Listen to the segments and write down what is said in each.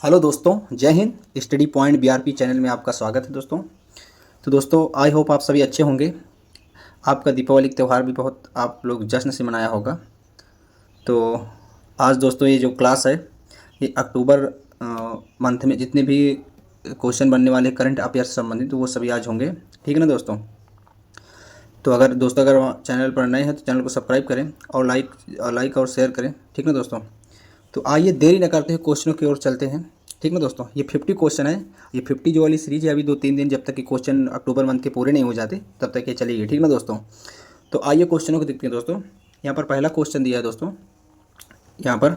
Hello दोस्तों, जय Hind. Study point BRP channel में आपका स्वागत है दोस्तों। तो दोस्तों, आई होप आप सभी अच्छे होंगे। आपका दीपावली का त्यौहार भी बहुत आप लोग जश्न से मनाया होगा। तो आज दोस्तों ये जो क्लास है ये अक्टूबर मंथ में जितने भी क्वेश्चन बनने वाले करंट अफेयर से संबंधित तो वो सभी आज होंगे। ठीक है ना दोस्तों। तो अगर चैनल पर नए हैं तो चैनल को सब्सक्राइब करें और लाइक और शेयर करें। ठीक ना दोस्तों। तो आइए देरी न करते हुए क्वेश्चनों की ओर चलते हैं। ठीक ना दोस्तों। ये 50 क्वेश्चन है। ये 50 जो वाली सीरीज है अभी 2-3 दिन जब तक कि क्वेश्चन अक्टूबर मंथ के पूरे नहीं हो जाते तब तक ये चलेगी। ठीक ना दोस्तों। तो आइए क्वेश्चनों को देखते हैं दोस्तों। यहाँ पर पहला क्वेश्चन दिया है दोस्तों। यहाँ पर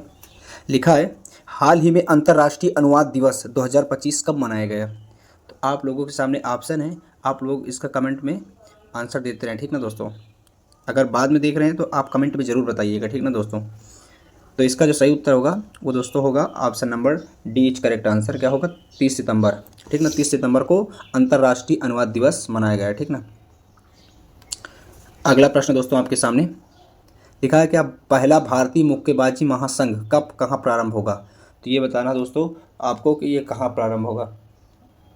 लिखा है, हाल ही में अंतर्राष्ट्रीय अनुवाद दिवस 2025 कब मनाया गया। तो आप लोगों के सामने ऑप्शन है, आप लोग इसका कमेंट में आंसर देते रहें। ठीक ना दोस्तों। अगर बाद में देख रहे हैं तो आप कमेंट में ज़रूर बताइएगा। ठीक ना दोस्तों। तो इसका जो सही उत्तर होगा वो दोस्तों होगा option number D is correct answer. क्या होगा? 30 सितंबर। ठीक ना। 30 सितंबर को अंतर्राष्ट्रीय अनुवाद दिवस मनाया गया है। ठीक ना। अगला प्रश्न दोस्तों आपके सामने लिखा है, क्या पहला भारतीय मुक्केबाजी महासंघ कब कहाँ प्रारंभ होगा। तो ये बताना दोस्तों आपको कि ये कहाँ प्रारंभ होगा।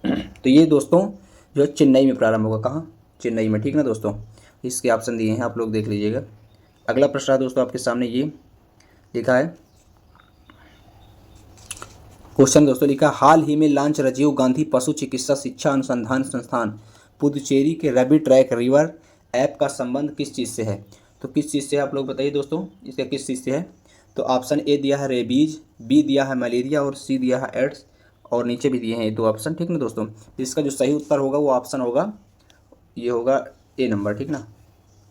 तो ये दोस्तों जो चेन्नई में प्रारंभ होगा। कहाँ? चेन्नई में। ठीक ना दोस्तों। इसके ऑप्शन दिए हैं, आप लोग देख लीजिएगा। अगला प्रश्न है दोस्तों आपके सामने ये लिखा है, क्वेश्चन दोस्तों लिखा, हाल ही में लॉन्च राजीव गांधी पशु चिकित्सा शिक्षा अनुसंधान संस्थान पुदुचेरी के रैबिट ट्रैक रिवर ऐप का संबंध किस चीज़ से है। तो किस चीज़ से है आप लोग बताइए दोस्तों, इसका किस चीज़ से है। तो ऑप्शन ए दिया है रेबीज, बी दिया है मलेरिया और सी दिया है एड्स और नीचे भी दिए हैं ये दो ऑप्शन। ठीक ना दोस्तों। इसका जो सही उत्तर होगा वो ऑप्शन होगा, ये होगा ए नंबर। ठीक ना।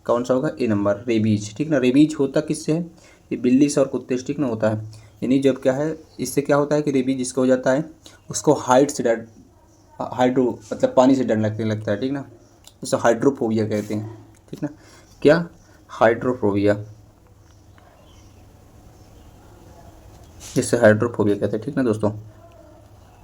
कौन सा होगा? ए नंबर, रेबीज। ठीक ना। रेबीज होता किससे है? ये बिल्ली से और कुत्ते से। ठीक ना होता है। यानी जब क्या है, इससे क्या होता है कि रेबीज जिसको हो जाता है उसको हाइड्रो मतलब पानी से डर लगता है। ठीक ना। इसे हाइड्रोफोबिया कहते हैं। ठीक ना। क्या? हाइड्रोफोबिया, जिससे हाइड्रोफोबिया कहते हैं। ठीक ना दोस्तों।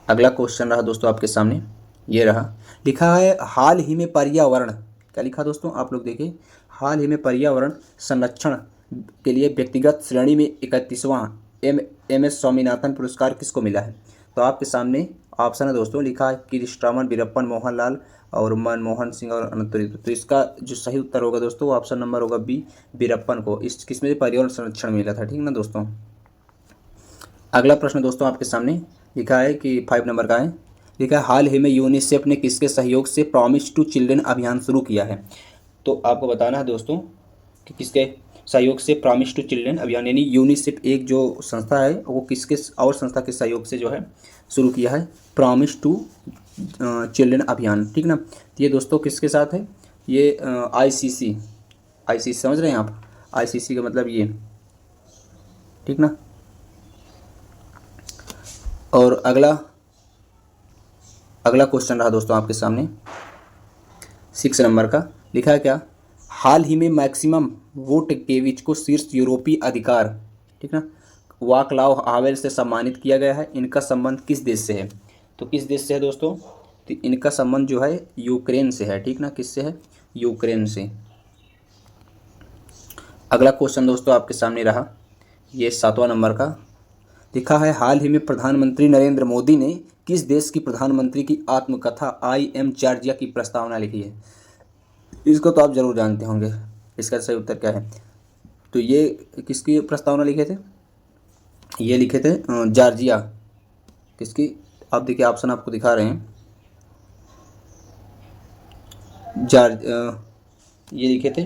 अगला क्वेश्चन रहा दोस्तों आपके सामने, ये रहा, लिखा है हाल ही में पर्यावरण, क्या लिखा दोस्तों आप लोग देखिए, हाल ही में पर्यावरण संरक्षण के लिए व्यक्तिगत श्रेणी में 31वां एम एस स्वामीनाथन पुरस्कार किसको मिला है। तो आपके सामने ऑप्शन है दोस्तों, लिखा है किरिश्रामन, वीरप्पन, मोहनलाल और मनमोहन सिंह और अनंतरी। तो इसका जो सही उत्तर होगा दोस्तों वो ऑप्शन नंबर होगा बी, वीरप्पन को इस किसमें पर्यावरण संरक्षण मिला था। ठीक ना दोस्तों। अगला प्रश्न दोस्तों आपके सामने लिखा है कि 5 नंबर का है, लिखा है हाल ही में यूनिसेफ ने किसके सहयोग से प्रॉमिस टू चिल्ड्रन अभियान शुरू किया है। तो आपको बताना है दोस्तों कि किसके सहयोग से प्रॉमिस टू चिल्ड्रन अभियान, यानी यूनिसेफ एक जो संस्था है वो किसके और संस्था के सहयोग से जो है शुरू किया है प्रॉमिस टू चिल्ड्रन अभियान। ठीक ना। तो ये दोस्तों किसके साथ है? ये आईसीसी समझ रहे हैं आप? आईसीसी का मतलब ये। ठीक ना। और अगला क्वेश्चन रहा दोस्तों आपके सामने 6 नंबर का, लिखा है क्या, हाल ही में मैक्सिमम वोट केविच को शीर्ष यूरोपीय अधिकार, ठीक ना, वाक्लाव हावेल से सम्मानित किया गया है। इनका संबंध किस देश से है। तो किस देश से है दोस्तों? तो इनका संबंध जो है यूक्रेन से है। ठीक ना। किससे है? यूक्रेन से। अगला क्वेश्चन दोस्तों आपके सामने रहा ये 7वां नंबर का, लिखा है हाल ही में प्रधानमंत्री नरेंद्र मोदी ने किस देश की प्रधानमंत्री की आत्मकथा आई एम जॉर्जिया की प्रस्तावना लिखी है। इसको तो आप जरूर जानते होंगे। इसका सही उत्तर क्या है? तो ये किसकी प्रस्तावना लिखे थे? ये लिखे थे जॉर्जिया। किसकी? आप देखिए ऑप्शन आपको दिखा रहे हैं। ये लिखे थे,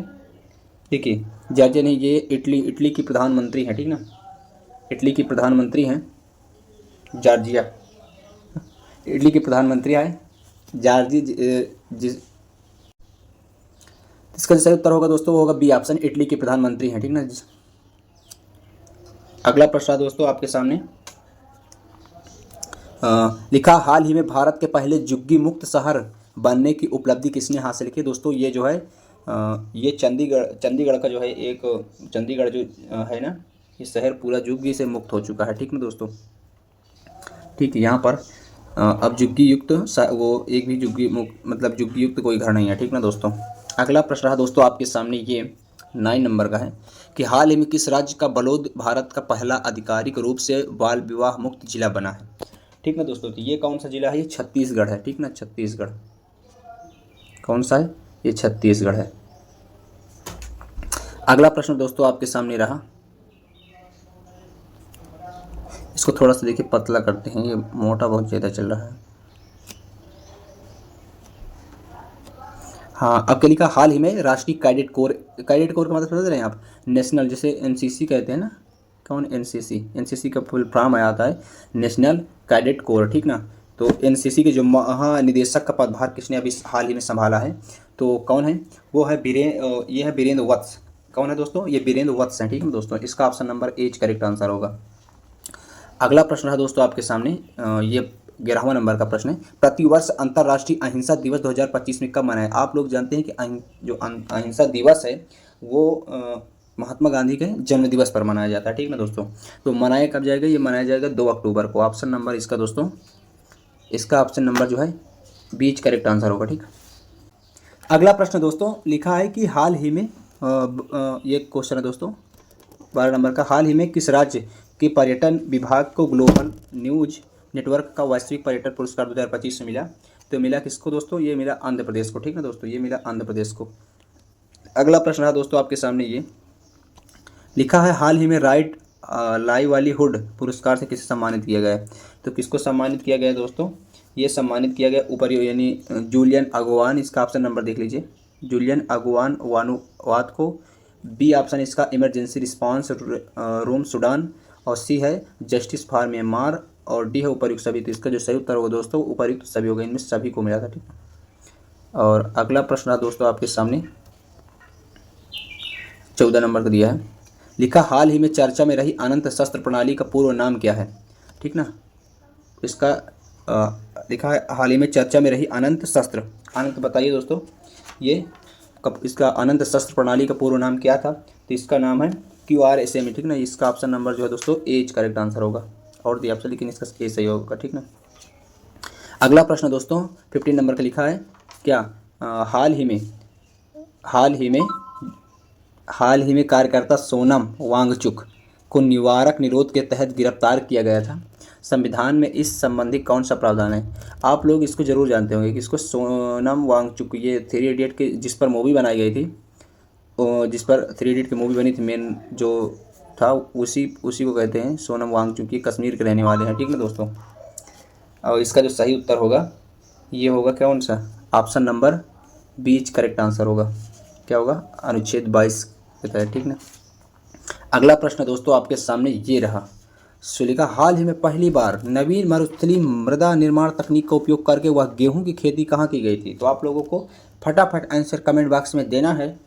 देखिए जॉर्जिया नहीं, ये इटली की प्रधानमंत्री हैं। ठीक ना। इटली की प्रधानमंत्री हैं जॉर्जिया। इटली की प्रधानमंत्री आए इसका सही उत्तर होगा दोस्तों वो होगा बी ऑप्शन, इटली की प्रधानमंत्री हैं। ठीक ना। अगला प्रश्न दोस्तों आपके सामने लिखा, हाल ही में भारत के पहले झुग्गी मुक्त शहर बनने की उपलब्धि किसने हासिल की। दोस्तों ये जो है ये चंडीगढ़ का जो है एक चंडीगढ़ जो है ना, ये शहर पूरा झुग्गी से मुक्त हो चुका है। ठीक ना दोस्तों। ठीक है। यहाँ पर अब झुग्गी युक्त वो एक भी झुग्गी मतलब झुग्गी युक्त कोई घर नहीं है। ठीक ना दोस्तों। अगला प्रश्न रहा दोस्तों आपके सामने ये 9 नंबर का है कि हाल ही में किस राज्य का बलौद भारत का पहला आधिकारिक रूप से बाल विवाह मुक्त जिला बना है। ठीक ना दोस्तों। तो ये कौन सा जिला है, ये छत्तीसगढ़ है, ठीक ना, छत्तीसगढ़। कौन सा है, ये छत्तीसगढ़ है। अगला प्रश्न दोस्तों आपके सामने रहा, इसको थोड़ा सा देखिए पतला करते हैं, ये मोटा बहुत ज़्यादा चल रहा है। हाँ, अब क्या लिखा, हाल ही में राष्ट्रीय कैडेट कोर का मतलब समझ रहे हैं आप, नेशनल, जैसे एनसीसी कहते हैं ना, कौन, एनसीसी का फुल फॉर्म आता है नेशनल कैडेट कोर, ठीक ना। तो एनसीसी के जो महानिदेशक का पदभार किसने अभी हाल ही में संभाला है, तो कौन है, वो है ये है वीरेंद्र वत्स। कौन है दोस्तों, ये वीरेंद्र वत्स हैं, ठीक है दोस्तों। इसका option number H correct answer होगा। अगला प्रश्न है दोस्तों आपके सामने, ये 11वां नंबर का प्रश्न है। प्रतिवर्ष अंतर्राष्ट्रीय अहिंसा दिवस 2025 में कब मनाया। आप लोग जानते हैं कि जो अहिंसा दिवस है वो महात्मा गांधी के जन्म दिवस पर मनाया जाता है, ठीक ना दोस्तों। तो मनाया कब जाएगा, ये मनाया जाएगा 2 अक्टूबर को। ऑप्शन नंबर इसका दोस्तों, इसका ऑप्शन नंबर जो है बीच करेक्ट आंसर होगा, ठीक। अगला प्रश्न दोस्तों लिखा है कि हाल ही में ये क्वेश्चन है दोस्तों 12 नंबर का, हाल ही में किस राज्य के पर्यटन विभाग को ग्लोबल न्यूज नेटवर्क का वैश्विक पर्यटन पुरस्कार 2025 में मिला। तो मिला किसको दोस्तों, ये मिला आंध्र प्रदेश को, ठीक है दोस्तों, ये मिला आंध्र प्रदेश को। अगला प्रश्न है दोस्तों आपके सामने, ये लिखा है हाल ही में राइट लाइवलीहुड पुरस्कार से किसे सम्मानित किया गया है। तो किसको सम्मानित किया गया है दोस्तों, ये सम्मानित किया गया ऊपर यानी जूलियन अगवान। इसका ऑप्शन नंबर देख लीजिए, जूलियन अगवान वानुवात को। बी ऑप्शन इसका इमरजेंसी रिस्पांस रूम सूडान, और सी है जस्टिस फॉर म्यांमार, और डी है उपर्युक्त सभी। तो इसका जो सही उत्तर होगा दोस्तों उपर्युक्त सभी होगा, इनमें सभी को मिला था, ठीक। और अगला प्रश्न है दोस्तों आपके सामने 14 नंबर का दिया है, लिखा हाल ही में चर्चा में रही अनंत शस्त्र प्रणाली का पूर्व नाम क्या है, ठीक ना। इसका लिखा है हाल ही में चर्चा में रही अनंत शस्त्र, अनंत बताइए दोस्तों, ये इसका अनंत शस्त्र प्रणाली का पूर्व नाम क्या था। तो इसका नाम है QRSM, ठीक ना। इसका ऑप्शन नंबर जो है दोस्तों एच करेक्ट आंसर होगा, और दिया ऑप्शन लेकिन इसका ए सही होगा, ठीक ना। अगला प्रश्न दोस्तों 15 नंबर का लिखा है क्या, हाल ही में कार्यकर्ता सोनम वांगचुक को निवारक निरोध के तहत गिरफ्तार किया गया था। संविधान में इस संबंधी कौन सा प्रावधान है। आप लोग इसको जरूर जानते होंगे कि इसको सोनम वांगचुक, ये 3 इडियट के जिस पर मूवी बनाई गई थी, जिस पर 3 इडियट की मूवी बनी थी, मेन जो था उसी को कहते हैं सोनम वांगचुक। ये कश्मीर के रहने वाले हैं, ठीक ना दोस्तों। और इसका जो सही उत्तर होगा ये होगा कौन सा, ऑप्शन नंबर बीच करेक्ट आंसर होगा। क्या होगा, अनुच्छेद 22 के तहत, ठीक ना। अगला प्रश्न दोस्तों आपके सामने ये रहा, सुलिका हाल ही में पहली बार नवीन मरुस्थलीय मृदा निर्माण तकनीक का उपयोग करके वह गेहूं की खेती कहाँ की गई थी। तो आप लोगों को फटाफट आंसर कमेंट बॉक्स में देना है,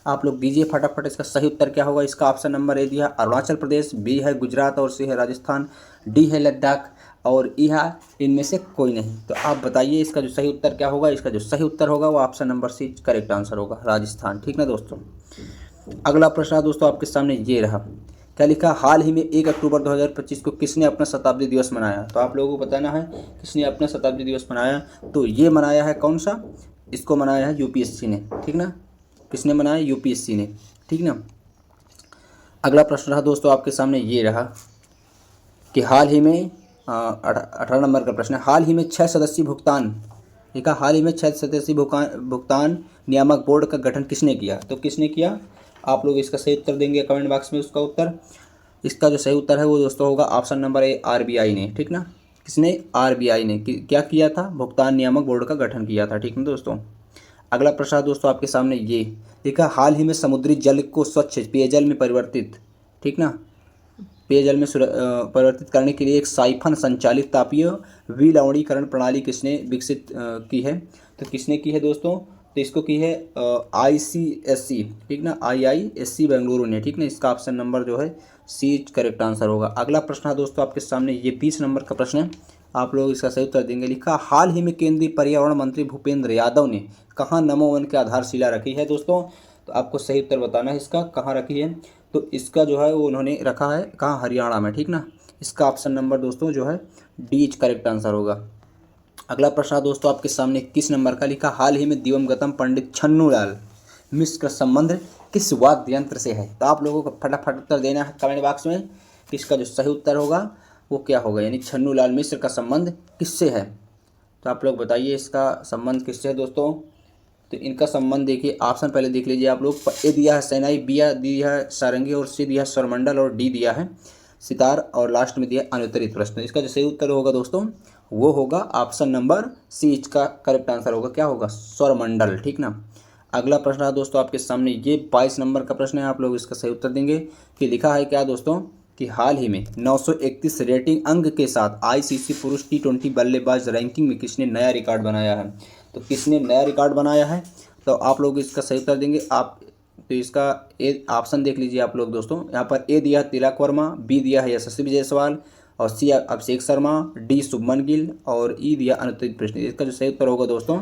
आप लोग दीजिए फटाफट। इसका सही उत्तर क्या होगा, इसका ऑप्शन नंबर ए दिया अरुणाचल प्रदेश, बी है गुजरात, और सी है राजस्थान, डी है लद्दाख, और ई है इनमें से कोई नहीं। तो आप बताइए इसका जो सही उत्तर क्या होगा। इसका जो सही उत्तर होगा वो option number C correct answer होगा, राजस्थान, ठीक ना दोस्तों। अगला प्रश्न दोस्तों आपके सामने ये रहा, क्या लिखा, हाल ही में 1 अक्टूबर 2025 को किसने अपना शताब्दी दिवस मनाया। तो आप लोगों को बताना है किसने अपना शताब्दी दिवस मनाया। तो ये मनाया है कौन सा, इसको मनाया है यूपीएससी ने, ठीक ना। किसने मनाया, यूपीएससी ने, ठीक ना। अगला प्रश्न रहा दोस्तों आपके सामने ये रहा कि हाल ही में 18 नंबर का प्रश्न है, हाल ही में 6 सदस्यीय भुगतान, लिखा हाल ही में 6 सदस्यीय भुगतान नियामक बोर्ड का गठन किसने किया। तो किसने किया, आप लोग इसका सही उत्तर देंगे कमेंट बॉक्स में उसका उत्तर। इसका जो सही उत्तर है वो दोस्तों होगा ऑप्शन नंबर ए RBI ने, ठीक ना। किसने, RBI ने क्या किया था, भुगतान नियामक बोर्ड का गठन किया था, ठीक ना दोस्तों। अगला प्रश्न दोस्तों आपके सामने ये लिखा, हाल ही में समुद्री जल को स्वच्छ पेयजल में परिवर्तित, ठीक ना, पेयजल में परिवर्तित करने के लिए एक साइफन संचालित तापीय विलवणीकरण प्रणाली किसने विकसित की है। तो किसने की है दोस्तों, तो इसको की है ICSC, ठीक ना, IISC बेंगलुरु ने, ठीक ना। इसका ऑप्शन नंबर जो है सी करेक्ट आंसर होगा। अगला प्रश्न है दोस्तों आपके सामने ये 20 नंबर का प्रश्न है, आप लोग इसका सही उत्तर देंगे। लिखा, हाल ही में केंद्रीय पर्यावरण मंत्री भूपेंद्र यादव ने कहाँ नमो वन की आधारशिला रखी है दोस्तों। तो आपको सही उत्तर बताना है इसका कहाँ रखी है। तो इसका जो है वो उन्होंने रखा है कहाँ, हरियाणा में, ठीक ना। इसका ऑप्शन नंबर दोस्तों जो है डी करेक्ट आंसर होगा। अगला प्रश्न दोस्तों आपके सामने 21 नंबर का, लिखा, हाल ही में दिवंगतम पंडित छन्नूलाल मिश्र का संबंध किस वाद्य यंत्र से है। तो आप लोगों को फटाफट उत्तर देना है कमेंट बॉक्स में। इसका जो सही उत्तर होगा वो क्या होगा, यानी छन्नू लाल मिश्र का संबंध किससे है। तो आप लोग बताइए इसका संबंध किससे है दोस्तों। तो इनका संबंध देखिए, ऑप्शन पहले देख लीजिए आप लोग। ए दिया है शहनाई, बी दिया है सारंगी, और सी दिया है स्वरमंडल, और डी दिया है सितार, और लास्ट में दिया अनुत्तरित प्रश्न। इसका जो सही उत्तर होगा दोस्तों वो होगा ऑप्शन नंबर सी। इसका करेक्ट आंसर होगा क्या होगा, स्वरमंडल। ठीक ना। अगला प्रश्न है दोस्तों आपके सामने, ये 22 नंबर का प्रश्न है। आप लोग इसका सही उत्तर देंगे कि लिखा है क्या दोस्तों कि हाल ही में 931 रेटिंग अंक के साथ आईसीसी पुरुष T20 बल्लेबाज रैंकिंग में किसने नया रिकॉर्ड बनाया है। तो किसने नया रिकॉर्ड बनाया है, तो आप लोग इसका सही उत्तर देंगे आप। तो इसका ए ऑप्शन देख लीजिए आप लोग दोस्तों। यहाँ पर ए दिया है तिलक वर्मा, बी दिया है यशस्वी जायसवाल, और सी अभिषेक शर्मा, डी शुभमन गिल, और ई दिया अनुत्तरित प्रश्न। इसका जो सही उत्तर होगा दोस्तों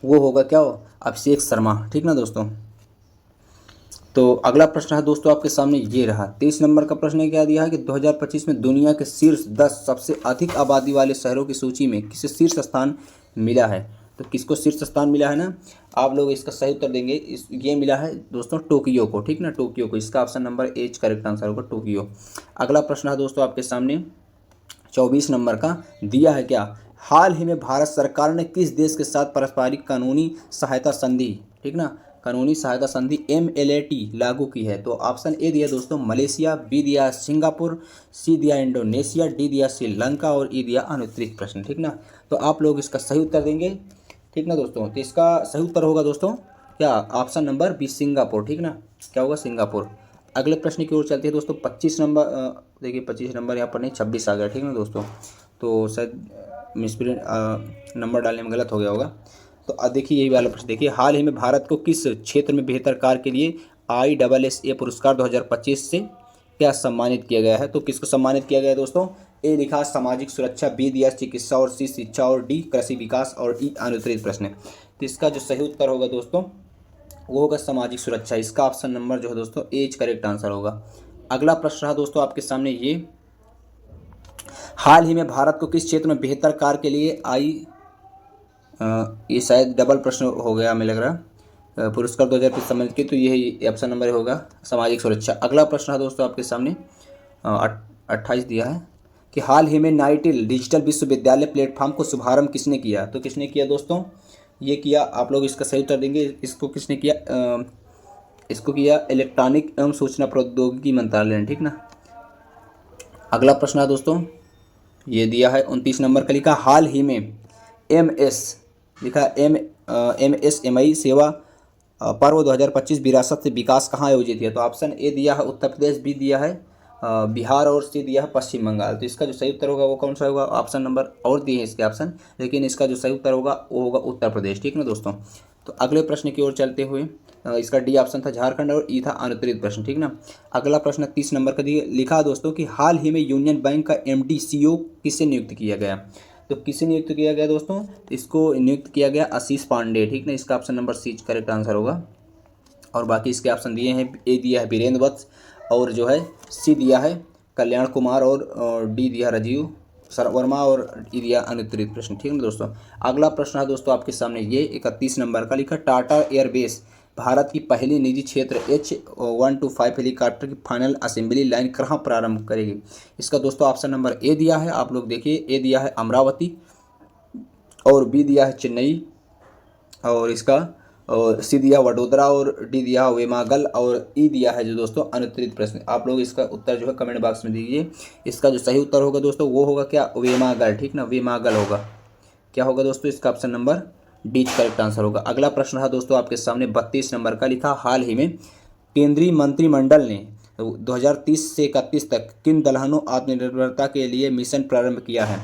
वो होगा क्या, अभिषेक शर्मा। ठीक ना दोस्तों। तो अगला प्रश्न है दोस्तों आपके सामने ये रहा। 23 नंबर का प्रश्न क्या दिया है कि 2025 में दुनिया के शीर्ष 10 सबसे अधिक आबादी वाले शहरों की सूची में किसे शीर्ष स्थान मिला है। तो किसको शीर्ष स्थान मिला है ना, आप लोग इसका सही उत्तर देंगे। ये मिला है दोस्तों टोक्यो को। ठीक ना, टोक्यो को। इसका option number H correct answer होगा, टोक्यो। अगला प्रश्न है दोस्तों आपके सामने 24 नंबर का दिया है क्या, हाल ही में भारत सरकार ने किस देश के साथ पारस्परिक कानूनी सहायता संधि, ठीक ना, कानूनी सहायता संधि MLAT लागू की है। तो ऑप्शन ए दिया दोस्तों मलेशिया, बी दिया सिंगापुर, सी दिया इंडोनेशिया, डी दिया श्रीलंका, और ई दिया अनुत्तरित प्रश्न। ठीक ना। तो आप लोग इसका सही उत्तर देंगे। ठीक ना दोस्तों। तो इसका सही उत्तर होगा दोस्तों क्या, ऑप्शन नंबर बी सिंगापुर। ठीक ना, क्या होगा, सिंगापुर। अगले प्रश्न की ओर चलते हैं दोस्तों। 25 नंबर देखिए 25 नंबर यहाँ पर नहीं 26 आ गया। ठीक ना दोस्तों, तो शायद मिसप्रिंट नंबर डालने में गलत हो गया होगा। तो देखिए यही वाला प्रश्न देखिए, हाल ही में भारत को किस क्षेत्र में बेहतर कार्य के लिए ISSA पुरस्कार 2025 से क्या सम्मानित किया गया है। तो किसको सम्मानित किया गया है दोस्तों, ए लिखा सामाजिक सुरक्षा, बी दिया चिकित्सा, और सी शिक्षा, और डी कृषि विकास, और ई अनुत्तरित प्रश्न। तो इसका जो सही उत्तर होगा दोस्तों वो होगा सामाजिक सुरक्षा। इसका ऑप्शन नंबर जो है दोस्तों एच करेक्ट आंसर होगा। अगला प्रश्न है दोस्तों आपके सामने ये, हाल ही में भारत को किस क्षेत्र में बेहतर कार्य के लिए ये शायद डबल प्रश्न हो गया हमें लग रहा, पुरस्कार 2025 सम्मानित की। तो यही ऑप्शन नंबर होगा सामाजिक सुरक्षा। अगला प्रश्न है दोस्तों आपके सामने 28 दिया है कि हाल ही में नाइटिल डिजिटल विश्वविद्यालय प्लेटफॉर्म को शुभारंभ किसने किया। तो किसने किया दोस्तों, ये किया, आप लोग इसका सही उत्तर देंगे। इसको किसने किया, इसको किया इलेक्ट्रॉनिक एवं सूचना प्रौद्योगिकी मंत्रालय ने। ठीक ना। अगला प्रश्न है दोस्तों ये दिया है 29 नंबर का, लिखा हाल ही में MS लिखा MSMI सेवा पर्व 2025 विरासत से विकास कहाँ आयोजित किया। तो ऑप्शन ए दिया है उत्तर प्रदेश, बी दिया है बिहार, और सी दिया है पश्चिम बंगाल। तो इसका जो सही उत्तर होगा वो कौन सा होगा, ऑप्शन नंबर और दिए हैं इसके ऑप्शन, लेकिन इसका जो सही उत्तर होगा वो होगा उत्तर प्रदेश। ठीक ना दोस्तों। तो अगले प्रश्न की ओर चलते हुए इसका डी ऑप्शन था झारखंड, और ई था अनुत्तरित प्रश्न। ठीक ना। अगला प्रश्न 30 नंबर का दिए, लिखा दोस्तों कि हाल ही में यूनियन बैंक का MD CEO किसे नियुक्त किया गया। तो किसे नियुक्त किया गया दोस्तों, इसको नियुक्त किया गया आशीष पांडे। ठीक ना। इसका option number C correct answer होगा। और बाकी इसके ऑप्शन दिए हैं, ए दिया है वीरेंद्र वत्स, और जो है सी दिया है कल्याण कुमार, और डी दिया राजीव वर्मा, और ई दिया अनुत्तरित प्रश्न। ठीक है दोस्तों। अगला प्रश्न है दोस्तों आपके सामने ये 31 नंबर का, लिखा टाटा एयरबेस भारत की पहली निजी क्षेत्र H125 हेलीकॉप्टर की फाइनल असेंबली लाइन कहाँ प्रारंभ करेगी। इसका दोस्तों ऑप्शन नंबर ए दिया है, आप लोग देखिए, ए दिया है अमरावती, और बी दिया है चेन्नई, और इसका सी दिया वडोदरा, और डी दिया वेमागल, और ई दिया है जो दोस्तों अनुत्तरित प्रश्न। आप लोग इसका उत्तर जो है कमेंट बॉक्स में दीजिए। इसका जो सही उत्तर होगा दोस्तों वो होगा क्या, वेमागल। ठीक ना, वेमागल होगा। क्या होगा दोस्तों, इसका option number D correct answer होगा। अगला प्रश्न है दोस्तों आपके सामने 32 नंबर का, लिखा हाल ही में केंद्रीय मंत्रिमंडल ने 2030 से 31 तक किन दलहनों आत्मनिर्भरता के लिए मिशन प्रारंभ किया है।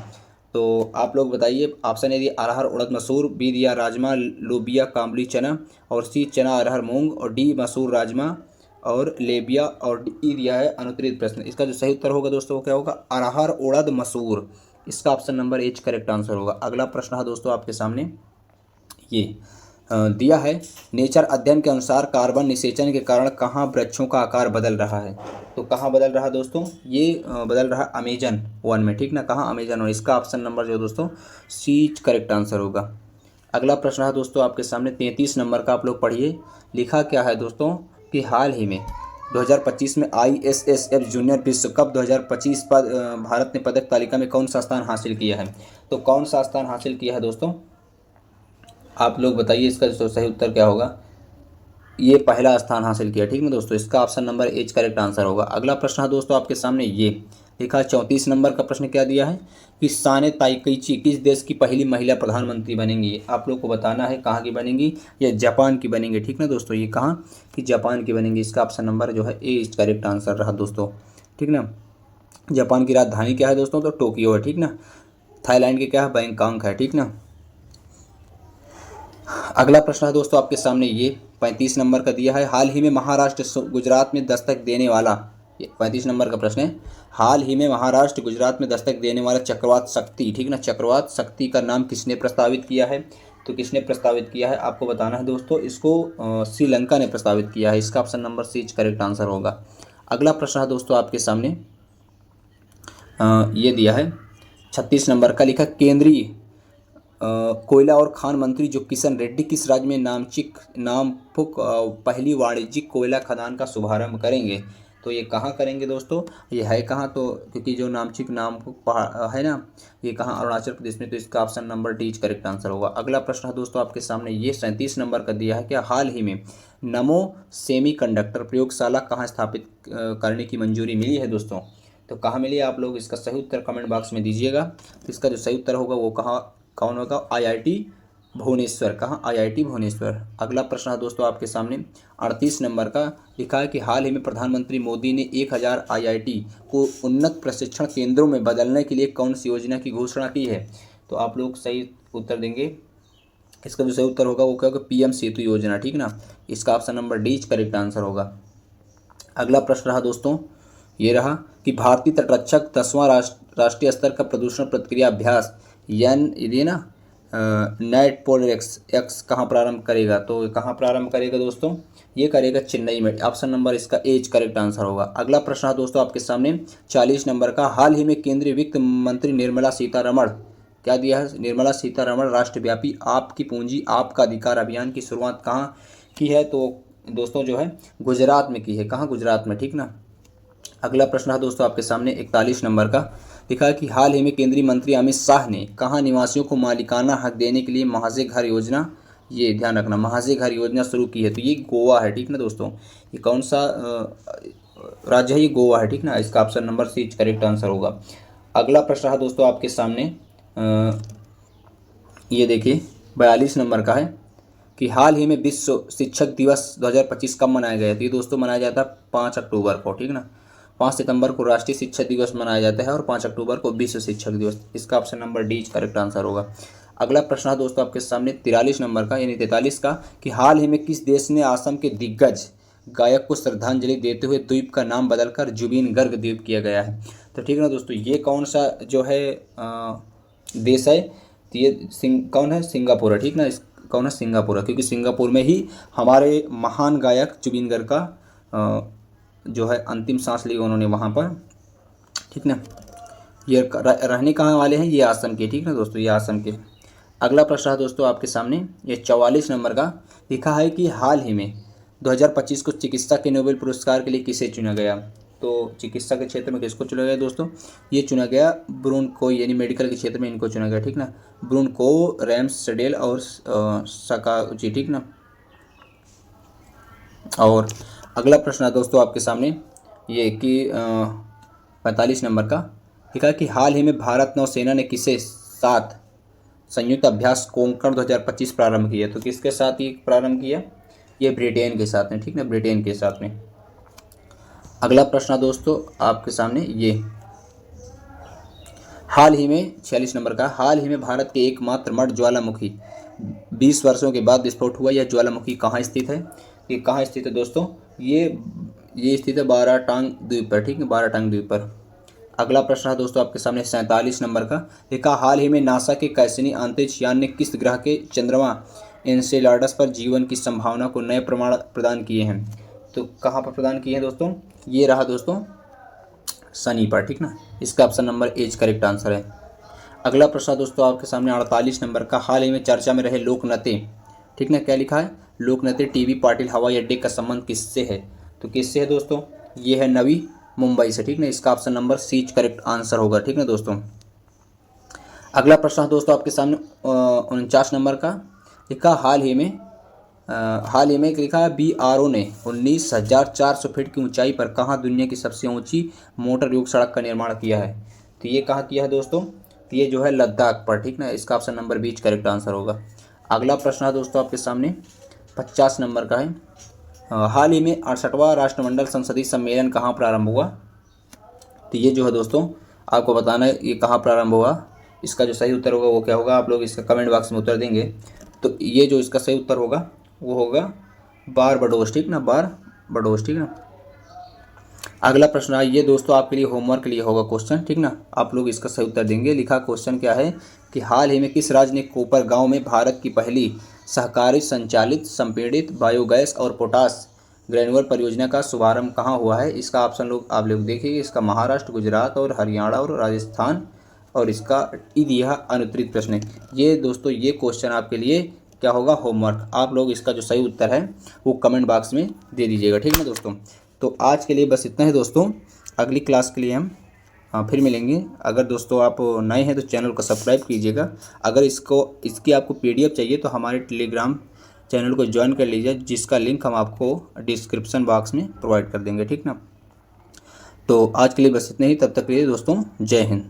तो आप लोग बताइए। ऑप्शन ए दिया अरहर उड़द मसूर, बी दिया राजमा लोबिया काबुली चना, और सी चना अरहर मूंग, और डी मसूर राजमा और लेबिया, और ई दिया है अनुत्तरित प्रश्न। इसका जो सही उत्तर होगा दोस्तों वो क्या होगा, अरहर उड़द मसूर। इसका option number H correct answer होगा। अगला प्रश्न है दोस्तों आपके सामने ये दिया है, नेचर अध्ययन के अनुसार कार्बन निषेचन के कारण कहाँ वृक्षों का आकार बदल रहा है। तो कहाँ बदल रहा है दोस्तों, ये बदल रहा है अमेजन वन में। ठीक ना, कहाँ, अमेजन वन। इसका ऑप्शन नंबर जो दोस्तों सी करेक्ट आंसर होगा। अगला प्रश्न है दोस्तों आपके सामने 33 नंबर का, आप लोग पढ़िए। लिखा क्या है दोस्तों कि हाल ही में 2025 में ISSF जूनियर विश्व कप 2025 पर भारत ने पदक तालिका में कौन सा स्थान हासिल किया है? तो कौन सा स्थान हासिल किया है दोस्तों, आप लोग बताइए। इसका जो सही उत्तर क्या होगा? ये पहला स्थान हासिल किया, ठीक ना दोस्तों। इसका option number H correct answer होगा। अगला प्रश्न है दोस्तों आपके सामने, ये लिखा 34 नंबर का प्रश्न क्या दिया है कि साने ताइकईची किस देश की पहली महिला प्रधानमंत्री बनेंगी? आप लोग को बताना है कहाँ की बनेंगी, ये जापान की बनेंगी, ठीक ना दोस्तों। ये कहाँ कि जापान की बनेंगी। इसका ऑप्शन नंबर जो है ए इज करेक्ट आंसर रहा दोस्तों, ठीक ना। जापान की राजधानी क्या है दोस्तों? तो टोक्यो है, ठीक ना। थाईलैंड की क्या है? बैंकॉक है, ठीक ना। अगला प्रश्न है दोस्तों आपके सामने, ये 35 नंबर का दिया है। हाल ही में महाराष्ट्र गुजरात में दस्तक देने वाला, ये 35 नंबर का प्रश्न है। हाल ही में महाराष्ट्र गुजरात में दस्तक देने वाला चक्रवात शक्ति, ठीक ना, चक्रवात शक्ति का नाम किसने प्रस्तावित किया है? तो किसने प्रस्तावित किया है आपको बताना है दोस्तों। इसको श्रीलंका ने प्रस्तावित किया है। इसका option number C correct answer होगा। अगला प्रश्न है दोस्तों आपके सामने, ये दिया है 36 नंबर का, लिखा केंद्रीय कोयला और खान मंत्री जो किशन रेड्डी किस राज्य में नामपुक पहली वाणिज्यिक कोयला खदान का शुभारंभ करेंगे? तो ये कहाँ करेंगे दोस्तों? ये है कहाँ? तो क्योंकि जो नामपुक पहाड़ है ना, ये कहाँ? अरुणाचल प्रदेश में। तो इसका option number D correct answer होगा। अगला प्रश्न है दोस्तों आपके सामने, ये 37 नंबर का दिया है कि हाल ही में नमो सेमीकंडक्टर प्रयोगशाला कहाँ स्थापित करने की मंजूरी मिली है दोस्तों? तो कहाँ मिली है? आप लोग इसका सही उत्तर कमेंट बॉक्स में दीजिएगा। इसका जो सही उत्तर होगा वो कौन होगा? IIT भुवनेश्वर। कहाँ? IIT भुवनेश्वर। अगला प्रश्न है दोस्तों आपके सामने 38 नंबर का, लिखा है कि हाल ही में प्रधानमंत्री मोदी ने 1000 IIT को उन्नत प्रशिक्षण केंद्रों में बदलने के लिए कौन सी योजना की घोषणा की है? तो आप लोग सही उत्तर देंगे। इसका जो सही उत्तर होगा वो क्या होगा? PM सेतु योजना, ठीक ना। इसका option number D correct answer होगा। अगला प्रश्न रहा दोस्तों, ये रहा कि भारतीय तटरक्षक 10वां राष्ट्रीय स्तर का प्रदूषण प्रतिक्रिया अभ्यास ये ना नेट पोलर एक्स कहाँ प्रारंभ करेगा? तो कहाँ प्रारंभ करेगा दोस्तों? ये करेगा चेन्नई में। ऑप्शन नंबर इसका एज करेक्ट आंसर होगा। अगला प्रश्न है दोस्तों आपके सामने 40 नंबर का, हाल ही में केंद्रीय वित्त मंत्री निर्मला सीतारमण क्या दिया है? निर्मला सीतारमण राष्ट्रव्यापी आपकी पूंजी आपका अधिकार अभियान की शुरुआत कहाँ की है? तो दोस्तों जो है गुजरात में की है। कहाँ? गुजरात में, ठीक ना। अगला प्रश्न है दोस्तों आपके सामने 41 नंबर का, लिखा है कि हाल ही में केंद्रीय मंत्री अमित शाह ने कहाँ निवासियों को मालिकाना हक देने के लिए महाशय घर योजना, ये ध्यान रखना, महाशय घर योजना शुरू की है? तो ये गोवा है, ठीक ना दोस्तों। ये कौन सा राज्य है? ये गोवा है, ठीक ना। इसका option number C correct answer होगा। अगला प्रश्न है दोस्तों आपके सामने, ये देखिए 42 नंबर का है कि हाल ही में विश्व शिक्षक दिवस 2025 कब मनाया गया? तो ये दोस्तों मनाया जाता है 5 अक्टूबर को, ठीक ना। 5 सितंबर को राष्ट्रीय शिक्षक दिवस मनाया जाता है और 5 अक्टूबर को विश्व शिक्षक दिवस। इसका option number D correct answer होगा। अगला प्रश्न है दोस्तों आपके सामने 43 नंबर का यानी 43 का, कि हाल ही में किस देश ने असम के दिग्गज गायक को श्रद्धांजलि देते हुए द्वीप का नाम बदलकर जुबिन गर्ग द्वीप किया गया है? तो ठीक है ना दोस्तों, ये कौन सा जो है देश है? तो ये कौन है? सिंगापुर है, ठीक ना। कौन है? सिंगापुर है, क्योंकि सिंगापुर में ही हमारे महान गायक जुबिन गर्ग का जो है अंतिम सांस ली उन्होंने वहाँ पर, ठीक ना। ये रहने कहाँ वाले हैं? ये असम के, ठीक ना दोस्तों, ये असम के। अगला प्रश्न है दोस्तों आपके सामने, ये 44 नंबर का, लिखा है कि हाल ही में 2025 को चिकित्सा के नोबेल पुरस्कार के लिए किसे चुना गया? तो चिकित्सा के क्षेत्र में किसको चुना गया दोस्तों? ये चुना गया ब्रूनको, यानी मेडिकल के क्षेत्र में इनको चुना गया, ठीक ना। ब्रूनको, रैम्सडेल और सकाउची, ठीक ना। और अगला प्रश्न है दोस्तों आपके सामने, ये कि 45 नंबर का, लिखा कि हाल ही में भारत नौसेना ने किसे साथ संयुक्त अभ्यास कोंकण 2025 प्रारंभ किया? तो किसके साथ ये प्रारंभ किया? ये ब्रिटेन के साथ में, ठीक ना, ब्रिटेन के साथ में। अगला प्रश्न है दोस्तों आपके सामने, ये हाल ही में 46 नंबर का, हाल ही में भारत के एकमात्र मर्द ज्वालामुखी 20 वर्षों के बाद विस्फोट हुआ, यह ज्वालामुखी कहाँ स्थित है? ये कहाँ स्थित है दोस्तों? ये स्थित है बाराटांग द्वीप पर, ठीक है, बाराटांग द्वीप पर। अगला प्रश्न है दोस्तों आपके सामने 47 नंबर का, लिखा हाल ही में नासा के कैसिनी अंतरिक्ष यान ने किस ग्रह के चंद्रमा एनसेलाडस पर जीवन की संभावना को नए प्रमाण प्रदान किए हैं? तो कहाँ पर प्रदान किए हैं दोस्तों? ये रहा दोस्तों शनि पर, ठीक ना। इसका ऑप्शन नंबर एज करेक्ट आंसर है। अगला प्रश्न दोस्तों आपके सामने 48 नंबर का, हाल ही में चर्चा में रहे लोकनृत्य, ठीक ना, क्या लिखा है? लोकनृत्य टीवी पाटिल हवाई अड्डे का संबंध किससे है? तो किससे है दोस्तों, ये है नवी मुंबई से, ठीक ना। इसका option number C correct answer होगा, ठीक ना दोस्तों। अगला प्रश्न है दोस्तों आपके सामने 49 नंबर का। लिखा हाल ही में लिखा BRO ने 19,400 फीट की ऊंचाई पर कहाँ दुनिया की सबसे ऊंची मोटर युक्त सड़क का निर्माण किया है। तो ये कहाँ किया है दोस्तों, तो ये जो है लद्दाख पर, ठीक ना। इसका ऑप्शन नंबर 20 करेक्ट आंसर होगा। अगला प्रश्न है दोस्तों आपके सामने 50 नंबर का है। हाल ही में 68वां राष्ट्रमंडल संसदीय सम्मेलन कहाँ प्रारंभ हुआ। तो ये जो है दोस्तों आपको बताना है ये कहाँ प्रारंभ हुआ। इसका जो सही उत्तर होगा वो क्या होगा, आप लोग इसका कमेंट बॉक्स में उत्तर देंगे। तो ये जो इसका सही उत्तर होगा वो होगा बारबाडोस, ठीक ना, बारबाडोस, ठीक ना। अगला प्रश्न है ये दोस्तों आपके लिए होमवर्क के लिए होगा क्वेश्चन, ठीक ना। आप लोग इसका सही उत्तर देंगे। लिखा क्वेश्चन क्या है कि हाल ही में किस राज्य ने कोपर गांव में भारत की पहली सहकारी संचालित संपीड़ित बायोगैस और पोटास ग्रेन्युलर परियोजना का शुभारंभ कहाँ हुआ है। इसका ऑप्शन आप लोग देखिए। इसका महाराष्ट्र, गुजरात और हरियाणा और राजस्थान, और इसका यह अनुत्तरित प्रश्न है। ये दोस्तों ये क्वेश्चन आपके लिए क्या होगा, होमवर्क। आप लोग इसका जो सही उत्तर है वो कमेंट बॉक्स में दे दीजिएगा, ठीक है दोस्तों। तो आज के लिए बस इतना है दोस्तों। अगली क्लास के लिए हम फिर मिलेंगे। अगर दोस्तों आप नए हैं तो चैनल को सब्सक्राइब कीजिएगा। अगर इसकी आपको PDF चाहिए तो हमारे टेलीग्राम चैनल को ज्वाइन कर लीजिए, जिसका लिंक हम आपको डिस्क्रिप्शन बॉक्स में प्रोवाइड कर देंगे, ठीक ना। तो आज के लिए बस इतना ही। तब तक के लिए दोस्तों जय हिंद।